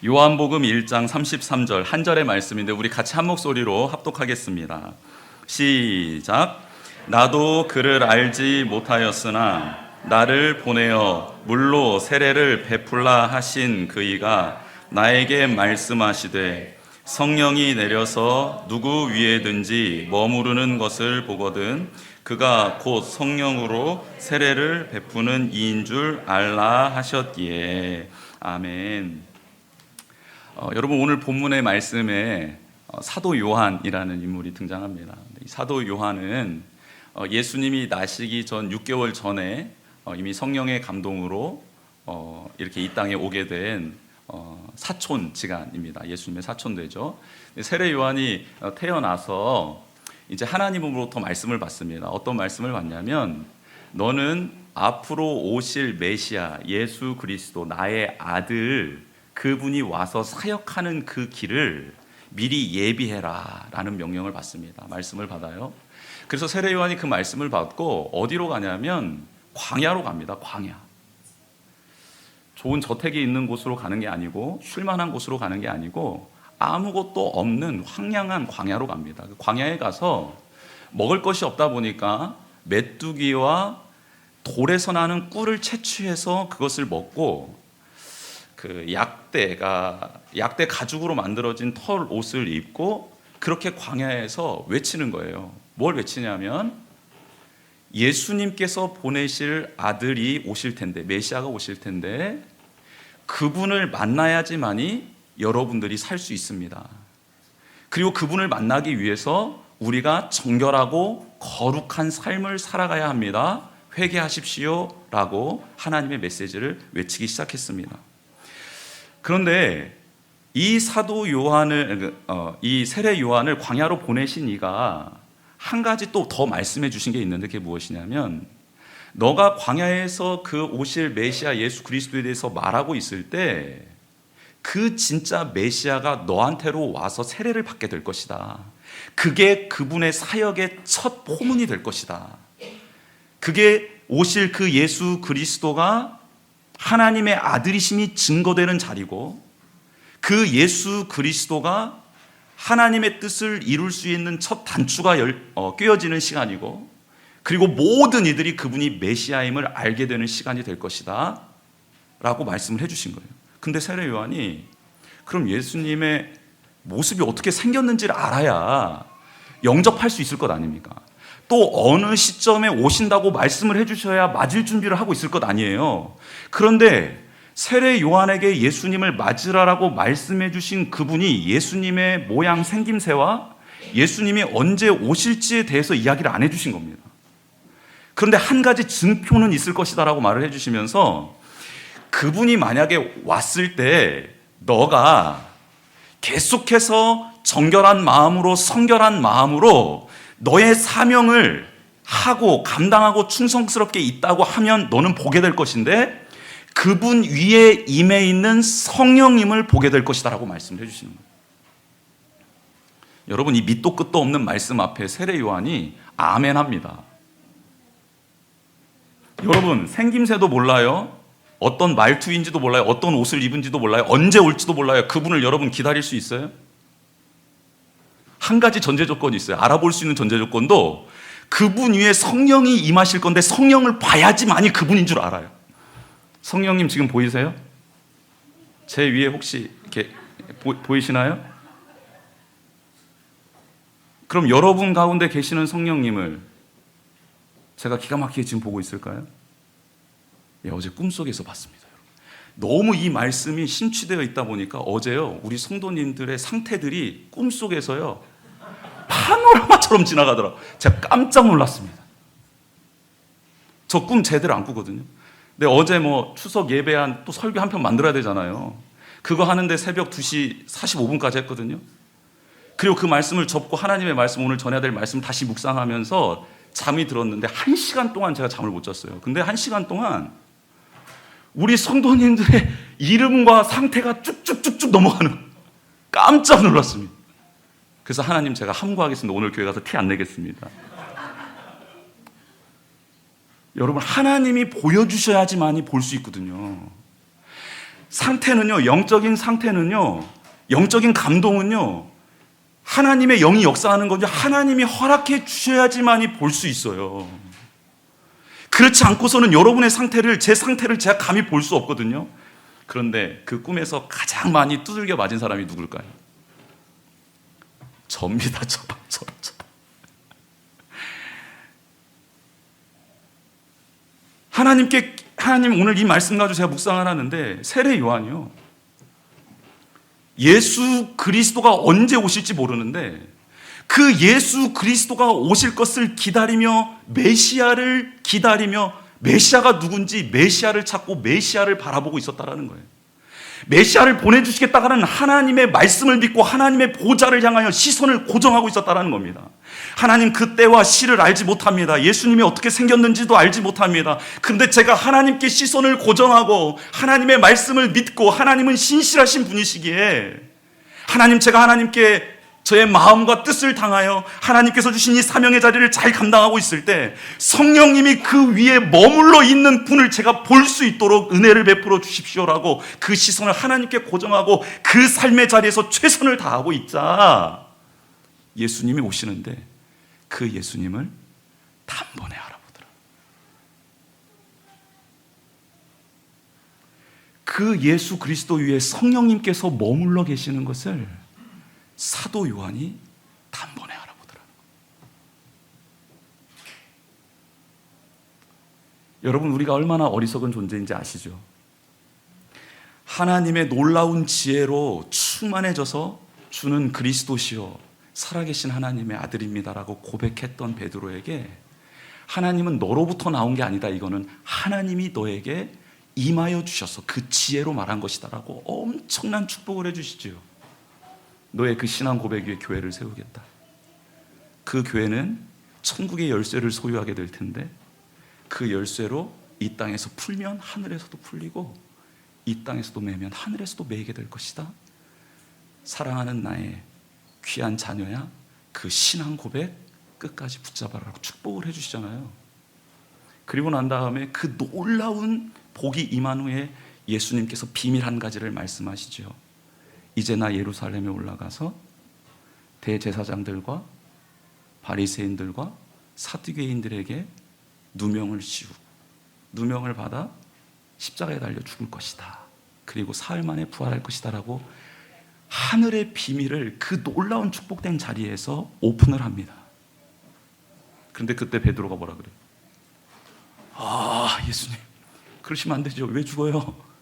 요한복음 1장 33절 한 절의 말씀인데 우리 같이 한 목소리로 합독하겠습니다. 시작. 나도 그를 알지 못하였으나 나를 보내어 물로 세례를 베풀라 하신 그이가 나에게 말씀하시되 성령이 내려서 누구 위에든지 머무르는 것을 보거든 그가 곧 성령으로 세례를 베푸는 이인 줄 알라 하셨기에. 아멘. 여러분, 오늘 본문의 말씀에 사도 요한이라는 인물이 등장합니다. 이 사도 요한은 예수님이 나시기 전 6개월 전에 이미 성령의 감동으로 이렇게 이 땅에 오게 된 사촌지간입니다. 예수님의 사촌되죠. 세례 요한이 태어나서 이제 하나님으로부터 말씀을 받습니다. 어떤 말씀을 받냐면 너는 앞으로 오실 메시아 예수 그리스도 나의 아들 그분이 와서 사역하는 그 길을 미리 예비해라 라는 명령을 받습니다. 말씀을 받아요. 그래서 세례 요한이 그 말씀을 받고 어디로 가냐면 광야로 갑니다. 광야. 좋은 저택이 있는 곳으로 가는 게 아니고 쉴만한 곳으로 가는 게 아니고 아무것도 없는 황량한 광야로 갑니다. 그 광야에 가서 먹을 것이 없다 보니까 메뚜기와 돌에서 나는 꿀을 채취해서 그것을 먹고 그 약대 가죽으로 만들어진 털 옷을 입고 그렇게 광야에서 외치는 거예요. 뭘 외치냐면 예수님께서 보내실 아들이 오실 텐데, 메시아가 오실 텐데 그분을 만나야지만이 여러분들이 살 수 있습니다. 그리고 그분을 만나기 위해서 우리가 정결하고 거룩한 삶을 살아가야 합니다. 회개하십시오 라고 하나님의 메시지를 외치기 시작했습니다. 그런데 이 사도 요한을, 이 세례 요한을 광야로 보내신 이가 한 가지 또 더 말씀해 주신 게 있는데 그게 무엇이냐면 너가 광야에서 그 오실 메시아 예수 그리스도에 대해서 말하고 있을 때 그 진짜 메시아가 너한테로 와서 세례를 받게 될 것이다. 그게 그분의 사역의 첫 포문이 될 것이다. 그게 오실 그 예수 그리스도가 하나님의 아들이심이 증거되는 자리고 그 예수 그리스도가 하나님의 뜻을 이룰 수 있는 첫 단추가 꿰어지는 시간이고 그리고 모든 이들이 그분이 메시아임을 알게 되는 시간이 될 것이다 라고 말씀을 해주신 거예요. 근데 세례 요한이 그럼 예수님의 모습이 어떻게 생겼는지를 알아야 영접할 수 있을 것 아닙니까? 또 어느 시점에 오신다고 말씀을 해주셔야 맞을 준비를 하고 있을 것 아니에요. 그런데 세례 요한에게 예수님을 맞으라라고 말씀해 주신 그분이 예수님의 모양 생김새와 예수님이 언제 오실지에 대해서 이야기를 안 해주신 겁니다. 그런데 한 가지 증표는 있을 것이다 라고 말을 해주시면서 그분이 만약에 왔을 때 너가 계속해서 정결한 마음으로 성결한 마음으로 너의 사명을 하고 감당하고 충성스럽게 있다고 하면 너는 보게 될 것인데 그분 위에 임해 있는 성령님을 보게 될 것이다 라고 말씀을 해주시는 거예요. 여러분, 이 밑도 끝도 없는 말씀 앞에 세례 요한이 아멘 합니다. 여러분, 생김새도 몰라요. 어떤 말투인지도 몰라요. 어떤 옷을 입은지도 몰라요. 언제 올지도 몰라요. 그분을 여러분 기다릴 수 있어요? 한 가지 전제 조건이 있어요. 알아볼 수 있는 전제 조건도 그분 위에 성령이 임하실 건데 성령을 봐야지만이 그분인 줄 알아요. 성령님 지금 보이세요? 제 위에 혹시 이렇게 보이시나요? 그럼 여러분 가운데 계시는 성령님을 제가 기가 막히게 지금 보고 있을까요? 예, 어제 꿈속에서 봤습니다. 너무 이 말씀이 심취되어 있다 보니까 어제요 우리 성도님들의 상태들이 꿈속에서요 파노라마처럼 지나가더라고요. 제가 깜짝 놀랐습니다. 저 꿈 제대로 안 꾸거든요. 근데 어제 뭐 추석 예배한 또 설교 한 편 만들어야 되잖아요. 그거 하는데 새벽 2시 45분까지 했거든요. 그리고 그 말씀을 접고 하나님의 말씀, 오늘 전해야 될 말씀 다시 묵상하면서 잠이 들었는데 1시간 동안 제가 잠을 못 잤어요. 근데 1시간 동안 우리 성도님들의 이름과 상태가 쭉쭉쭉쭉 넘어가는 깜짝 놀랐습니다. 그래서 하나님 제가 함구하겠습니다. 오늘 교회 가서 티 안 내겠습니다. 여러분, 하나님이 보여주셔야지만이 볼 수 있거든요. 상태는요, 영적인 상태는요, 영적인 감동은요, 하나님의 영이 역사하는 건지 하나님이 허락해 주셔야지만이 볼 수 있어요. 그렇지 않고서는 여러분의 상태를, 제 상태를 제가 감히 볼 수 없거든요. 그런데 그 꿈에서 가장 많이 두들겨 맞은 사람이 누굴까요? 접니다. 저. 하나님 오늘 이 말씀 가지고 제가 묵상을 하는데, 세례 요한이요, 예수 그리스도가 언제 오실지 모르는데 그 예수 그리스도가 오실 것을 기다리며, 메시아를 기다리며, 메시아가 누군지 메시아를 찾고 메시아를 바라보고 있었다라는 거예요. 메시아를 보내주시겠다는 하나님의 말씀을 믿고 하나님의 보좌를 향하여 시선을 고정하고 있었다는 겁니다. 하나님 그 때와 시를 알지 못합니다. 예수님이 어떻게 생겼는지도 알지 못합니다. 그런데 제가 하나님께 시선을 고정하고 하나님의 말씀을 믿고, 하나님은 신실하신 분이시기에 하나님, 제가 하나님께 저의 마음과 뜻을 당하여 하나님께서 주신 이 사명의 자리를 잘 감당하고 있을 때 성령님이 그 위에 머물러 있는 분을 제가 볼 수 있도록 은혜를 베풀어 주십시오라고 그 시선을 하나님께 고정하고 그 삶의 자리에서 최선을 다하고 있자 예수님이 오시는데 그 예수님을 단번에 알아보더라. 그 예수 그리스도 위에 성령님께서 머물러 계시는 것을 사도 요한이 단번에 알아보더라. 여러분, 우리가 얼마나 어리석은 존재인지 아시죠? 하나님의 놀라운 지혜로 충만해져서 주는 그리스도시요 살아계신 하나님의 아들입니다라고 고백했던 베드로에게 하나님은 너로부터 나온 게 아니다, 이거는 하나님이 너에게 임하여 주셔서 그 지혜로 말한 것이다라고 엄청난 축복을 해주시지요. 너의 그 신앙 고백 위에 교회를 세우겠다. 그 교회는 천국의 열쇠를 소유하게 될 텐데 그 열쇠로 이 땅에서 풀면 하늘에서도 풀리고 이 땅에서도 매면 하늘에서도 매이게 될 것이다. 사랑하는 나의 귀한 자녀야, 그 신앙 고백 끝까지 붙잡아라라고 축복을 해주시잖아요. 그리고 난 다음에 그 놀라운 복이 임한 후에 예수님께서 비밀 한 가지를 말씀하시죠. 이제 나 예루살렘에 올라가서 대제사장들과 바리새인들과 사두개인들에게 누명을 씌우고 누명을 받아 십자가에 달려 죽을 것이다. 그리고 사흘 만에 부활할 것이다 라고 하늘의 비밀을 그 놀라운 축복된 자리에서 오픈을 합니다. 그런데 그때 베드로가 뭐라 그래요? 예수님, 그러시면 안 되죠. 왜 죽어요?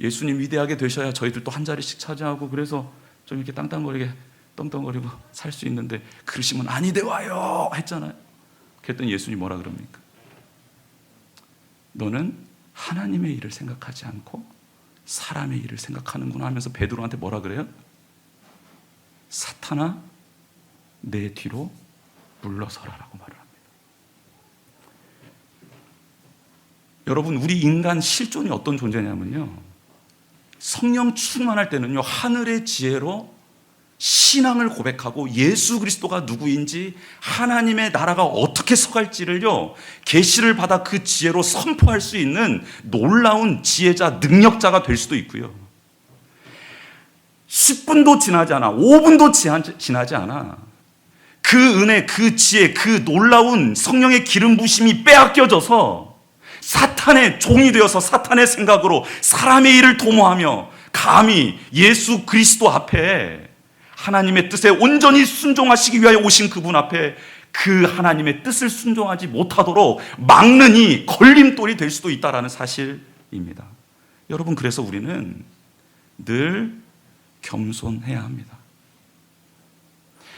예수님 위대하게 되셔야 저희들도 한 자리씩 차지하고 그래서 좀 이렇게 땅땅거리게 떵떵거리고 살 수 있는데 그러시면 아니 되와요 했잖아요. 그랬더니 예수님 뭐라 그럽니까? 너는 하나님의 일을 생각하지 않고 사람의 일을 생각하는구나 하면서 베드로한테 뭐라 그래요? 사탄아, 내 뒤로 물러서라라고 말을 합니다. 여러분, 우리 인간 실존이 어떤 존재냐면요, 성령 충만할 때는요, 하늘의 지혜로 신앙을 고백하고 예수 그리스도가 누구인지, 하나님의 나라가 어떻게 서갈지를요 계시를 받아 그 지혜로 선포할 수 있는 놀라운 지혜자, 능력자가 될 수도 있고요, 10분도 지나지 않아, 5분도 지나지 않아 그 은혜, 그 지혜, 그 놀라운 성령의 기름 부심이 빼앗겨져서 사탄의 종이 되어서 사탄의 생각으로 사람의 일을 도모하며 감히 예수 그리스도 앞에 하나님의 뜻에 온전히 순종하시기 위하여 오신 그분 앞에 그 하나님의 뜻을 순종하지 못하도록 막는 이 걸림돌이 될 수도 있다는 사실입니다. 여러분, 그래서 우리는 늘 겸손해야 합니다.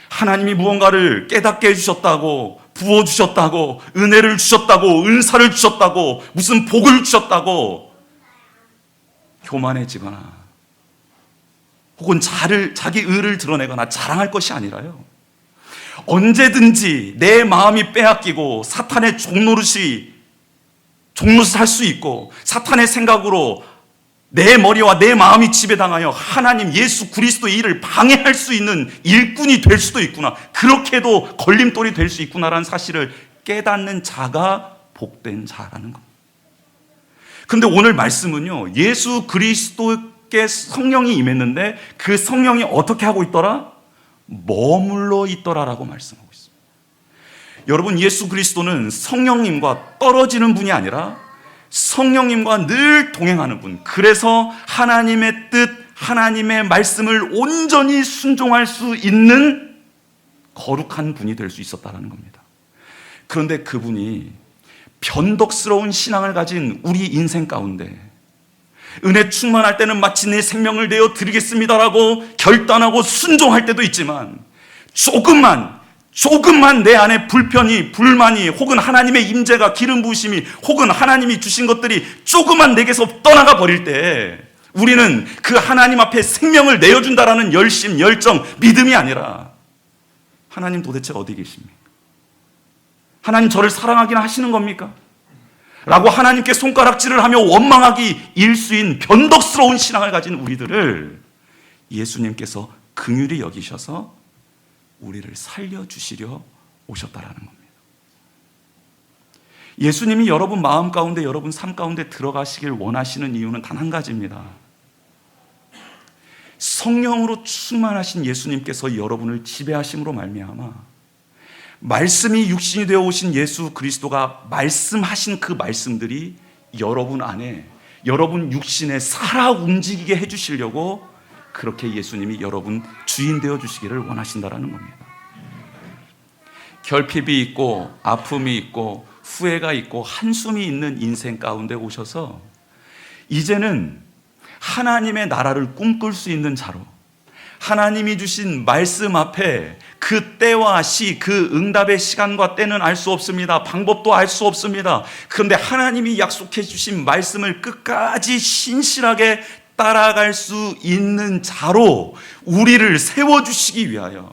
하나님이 무언가를 깨닫게 해주셨다고, 부어주셨다고, 은혜를 주셨다고, 은사를 주셨다고, 무슨 복을 주셨다고 교만해지거나 혹은 자기 의를 드러내거나 자랑할 것이 아니라요, 언제든지 내 마음이 빼앗기고 사탄의 종노릇을 할 수 있고 사탄의 생각으로 내 머리와 내 마음이 지배당하여 하나님 예수 그리스도의 일을 방해할 수 있는 일꾼이 될 수도 있구나, 그렇게도 걸림돌이 될 수 있구나라는 사실을 깨닫는 자가 복된 자라는 겁니다. 그런데 오늘 말씀은요, 예수 그리스도께 성령이 임했는데 그 성령이 어떻게 하고 있더라? 머물러 있더라라고 말씀하고 있습니다. 여러분, 예수 그리스도는 성령님과 떨어지는 분이 아니라 성령님과 늘 동행하는 분, 그래서 하나님의 뜻, 하나님의 말씀을 온전히 순종할 수 있는 거룩한 분이 될 수 있었다는 겁니다. 그런데 그분이 변덕스러운 신앙을 가진 우리 인생 가운데 은혜 충만할 때는 마치 내 생명을 내어 드리겠습니다라고 결단하고 순종할 때도 있지만 조금만 내 안에 불편이, 불만이, 혹은 하나님의 임재가, 기름 부으심이, 혹은 하나님이 주신 것들이 조금만 내게서 떠나가 버릴 때 우리는 그 하나님 앞에 생명을 내어준다라는 열심, 열정, 믿음이 아니라 하나님 도대체 어디 계십니까? 하나님 저를 사랑하긴 하시는 겁니까? 라고 하나님께 손가락질을 하며 원망하기 일수인 변덕스러운 신앙을 가진 우리들을 예수님께서 긍휼히 여기셔서 우리를 살려주시려 오셨다라는 겁니다. 예수님이 여러분 마음 가운데, 여러분 삶 가운데 들어가시길 원하시는 이유는 단 한 가지입니다. 성령으로 충만하신 예수님께서 여러분을 지배하심으로 말미암아 말씀이 육신이 되어 오신 예수 그리스도가 말씀하신 그 말씀들이 여러분 안에, 여러분 육신에 살아 움직이게 해주시려고 그렇게 예수님이 여러분 주인 되어 주시기를 원하신다라는 겁니다. 결핍이 있고 아픔이 있고 후회가 있고 한숨이 있는 인생 가운데 오셔서 이제는 하나님의 나라를 꿈꿀 수 있는 자로, 하나님이 주신 말씀 앞에 그 때와 시, 그 응답의 시간과 때는 알 수 없습니다. 방법도 알 수 없습니다. 그런데 하나님이 약속해 주신 말씀을 끝까지 신실하게 따라갈 수 있는 자로 우리를 세워주시기 위하여,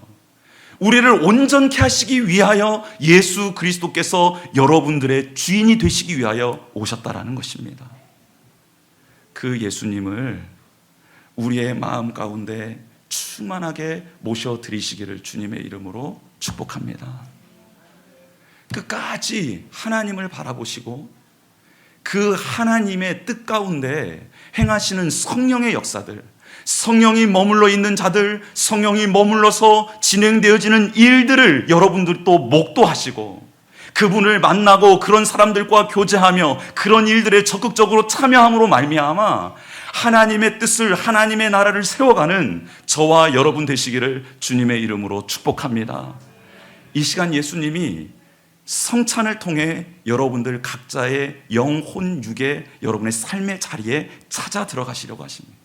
우리를 온전케 하시기 위하여 예수 그리스도께서 여러분들의 주인이 되시기 위하여 오셨다라는 것입니다. 그 예수님을 우리의 마음 가운데 충만하게 모셔드리시기를 주님의 이름으로 축복합니다. 끝까지 하나님을 바라보시고 그 하나님의 뜻 가운데 행하시는 성령의 역사들, 성령이 머물러 있는 자들, 성령이 머물러서 진행되어지는 일들을 여러분들도 목도하시고 그분을 만나고 그런 사람들과 교제하며 그런 일들에 적극적으로 참여함으로 말미암아 하나님의 뜻을, 하나님의 나라를 세워가는 저와 여러분 되시기를 주님의 이름으로 축복합니다. 이 시간 예수님이 성찬을 통해 여러분들 각자의 영혼, 육의 여러분의 삶의 자리에 찾아 들어가시려고 하십니다.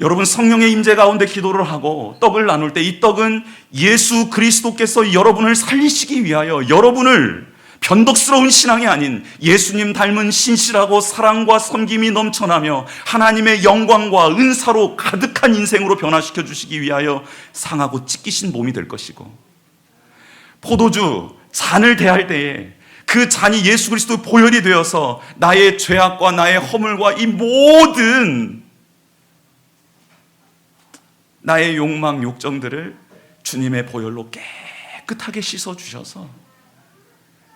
여러분 성령의 임재 가운데 기도를 하고 떡을 나눌 때 이 떡은 예수 그리스도께서 여러분을 살리시기 위하여 여러분을 변덕스러운 신앙이 아닌 예수님 닮은 신실하고 사랑과 섬김이 넘쳐나며 하나님의 영광과 은사로 가득한 인생으로 변화시켜 주시기 위하여 상하고 찢기신 몸이 될 것이고, 포도주 잔을 대할 때에 그 잔이 예수 그리스도의 보혈이 되어서 나의 죄악과 나의 허물과 이 모든 나의 욕망, 욕정들을 주님의 보혈로 깨끗하게 씻어주셔서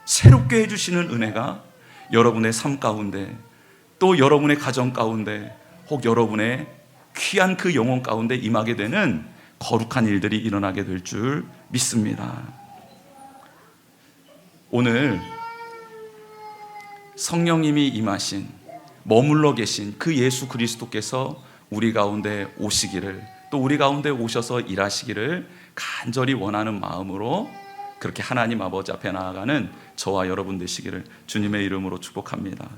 새롭게 해주시는 은혜가 여러분의 삶 가운데, 또 여러분의 가정 가운데, 혹 여러분의 귀한 그 영혼 가운데 임하게 되는 거룩한 일들이 일어나게 될 줄 믿습니다. 오늘 성령님이 임하신, 머물러 계신 그 예수 그리스도께서 우리 가운데 오시기를, 또 우리 가운데 오셔서 일하시기를 간절히 원하는 마음으로 그렇게 하나님 아버지 앞에 나아가는 저와 여러분 되시기를 주님의 이름으로 축복합니다.